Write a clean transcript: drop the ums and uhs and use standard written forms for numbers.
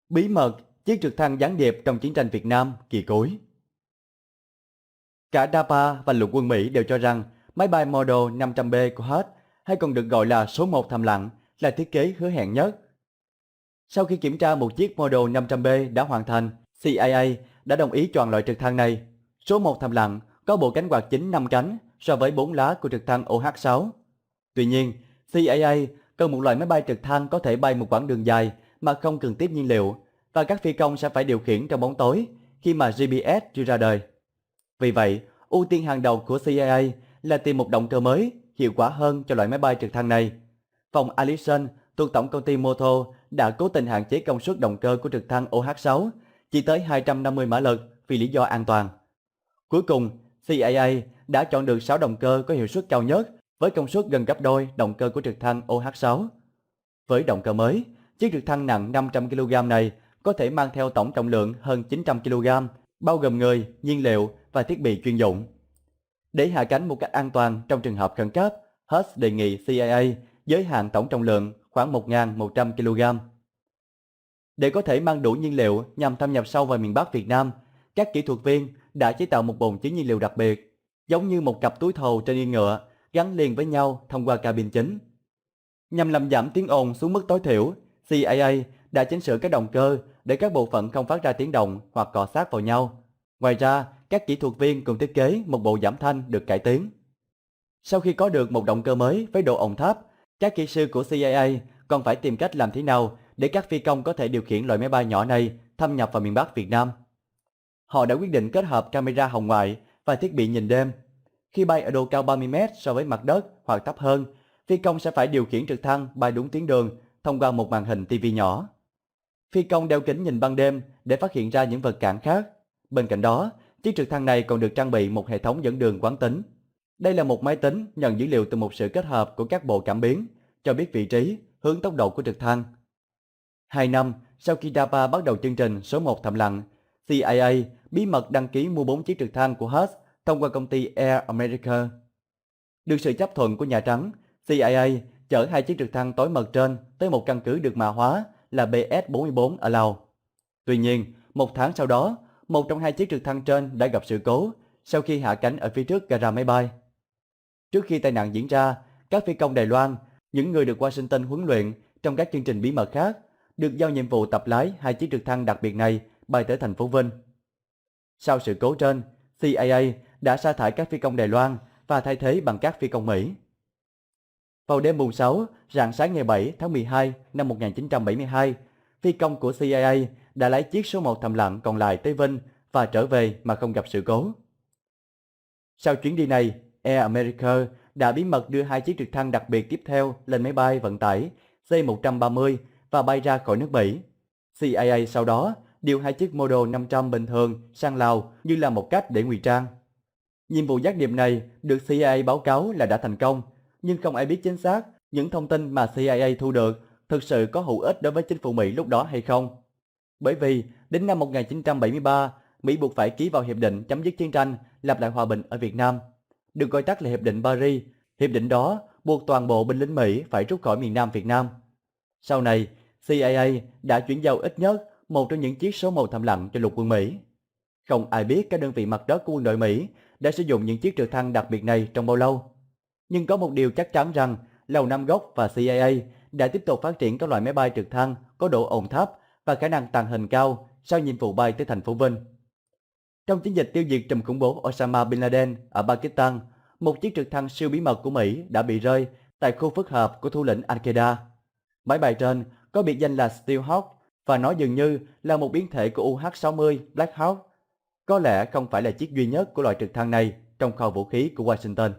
Bí mật chiếc trực thăng gián điệp trong chiến tranh Việt Nam kỳ cuối. Cả DARPA và lục quân Mỹ đều cho rằng máy bay Model 500B của Hurst, hay còn được gọi là số 1 thầm lặng, là thiết kế hứa hẹn nhất. Sau khi kiểm tra một chiếc Model 500B đã hoàn thành, CIA đã đồng ý chọn loại trực thăng này. Số 1 thầm lặng có bộ cánh quạt chính 5 cánh so với 4 lá của trực thăng OH-6. Tuy nhiên, CIA cần một loại máy bay trực thăng có thể bay một quãng đường dài mà không cần tiếp nhiên liệu, và các phi công sẽ phải điều khiển trong bóng tối khi mà GPS chưa ra đời. Vì vậy, ưu tiên hàng đầu của CIA là tìm một động cơ mới, hiệu quả hơn cho loại máy bay trực thăng này. Phòng Allison thuộc Tổng công ty Motor đã cố tình hạn chế công suất động cơ của trực thăng OH-6 chỉ tới 250 mã lực vì lý do an toàn. Cuối cùng, CIA đã chọn được 6 động cơ có hiệu suất cao nhất với công suất gần gấp đôi động cơ của trực thăng OH-6. Với động cơ mới, chiếc trực thăng nặng 500 kg này có thể mang theo tổng trọng lượng hơn 900 kg, bao gồm người, nhiên liệu và thiết bị chuyên dụng. Để hạ cánh một cách an toàn trong trường hợp khẩn cấp, Hurst đề nghị CIA giới hạn tổng trọng lượng khoảng 1.100 kg. Để có thể mang đủ nhiên liệu nhằm thâm nhập sâu vào miền Bắc Việt Nam, các kỹ thuật viên đã chế tạo một bồn chứa nhiên liệu đặc biệt, giống như một cặp túi thầu trên yên ngựa, gắn liền với nhau thông qua cabin chính. Nhằm làm giảm tiếng ồn xuống mức tối thiểu, CIA đã chỉnh sửa các động cơ để các bộ phận không phát ra tiếng động hoặc cọ sát vào nhau. Ngoài ra, các kỹ thuật viên còn thiết kế một bộ giảm thanh được cải tiến. Sau khi có được một động cơ mới với độ ồn thấp, các kỹ sư của CIA còn phải tìm cách làm thế nào để các phi công có thể điều khiển loại máy bay nhỏ này thâm nhập vào miền Bắc Việt Nam. Họ đã quyết định kết hợp camera hồng ngoại và thiết bị nhìn đêm. Khi bay ở độ cao 30 mét so với mặt đất hoặc thấp hơn, phi công sẽ phải điều khiển trực thăng bay đúng tuyến đường thông qua một màn hình TV nhỏ. Phi công đeo kính nhìn ban đêm để phát hiện ra những vật cản khác. Bên cạnh đó, chiếc trực thăng này còn được trang bị một hệ thống dẫn đường quán tính. Đây là một máy tính nhận dữ liệu từ một sự kết hợp của các bộ cảm biến, cho biết vị trí, hướng tốc độ của trực thăng. 2 năm sau khi DARPA bắt đầu chương trình số 1 thầm lặng, CIA bí mật đăng ký mua 4 chiếc trực thăng của Hurst thông qua công ty Air America. Được sự chấp thuận của Nhà Trắng, CIA chở 2 chiếc trực thăng tối mật trên tới một căn cứ được mã hóa là BS-44 ở Lào. Tuy nhiên, một tháng sau đó, một trong 2 chiếc trực thăng trên đã gặp sự cố sau khi hạ cánh ở phía trước gara máy bay. Trước khi tai nạn diễn ra, các phi công Đài Loan, những người được Washington huấn luyện trong các chương trình bí mật khác, được giao nhiệm vụ tập lái 2 chiếc trực thăng đặc biệt này bay tới thành phố Vinh. Sau sự cố trên, CIA đã sa thải các phi công Đài Loan và thay thế bằng các phi công Mỹ. Vào đêm mùng 6, rạng sáng ngày 7 tháng 12 năm 1972, phi công của CIA đã lái chiếc số 1 thầm lặng còn lại tới Vinh và trở về mà không gặp sự cố. Sau chuyến đi này, Air America đã bí mật đưa 2 chiếc trực thăng đặc biệt tiếp theo lên máy bay vận tải C-130 và bay ra khỏi nước Mỹ. CIA sau đó điều 2 chiếc Model 500 bình thường sang Lào như là một cách để ngụy trang. Nhiệm vụ gián điệp này được CIA báo cáo là đã thành công, nhưng không ai biết chính xác những thông tin mà CIA thu được thực sự có hữu ích đối với chính phủ Mỹ lúc đó hay không. Bởi vì đến năm 1973, Mỹ buộc phải ký vào hiệp định chấm dứt chiến tranh, lập lại hòa bình ở Việt Nam, được gọi tắt là Hiệp định Paris. Hiệp định đó buộc toàn bộ binh lính Mỹ phải rút khỏi miền Nam Việt Nam. Sau này, CIA đã chuyển giao ít nhất một trong những chiếc số 1 thầm lặng cho lục quân Mỹ. Không ai biết các đơn vị mặt đất của quân đội Mỹ đã sử dụng những chiếc trực thăng đặc biệt này trong bao lâu. Nhưng có một điều chắc chắn rằng Lầu Năm Góc và CIA đã tiếp tục phát triển các loại máy bay trực thăng có độ ồn thấp và khả năng tàng hình cao sau nhiệm vụ bay tới thành phố Vinh. Trong chiến dịch tiêu diệt trùm khủng bố Osama Bin Laden ở Pakistan, một chiếc trực thăng siêu bí mật của Mỹ đã bị rơi tại khu phức hợp của thủ lĩnh Al-Qaeda. Máy bay trên có biệt danh là Steelhawk và nó dường như là một biến thể của UH-60 Black Hawk. Có lẽ không phải là chiếc duy nhất của loại trực thăng này trong kho vũ khí của Washington.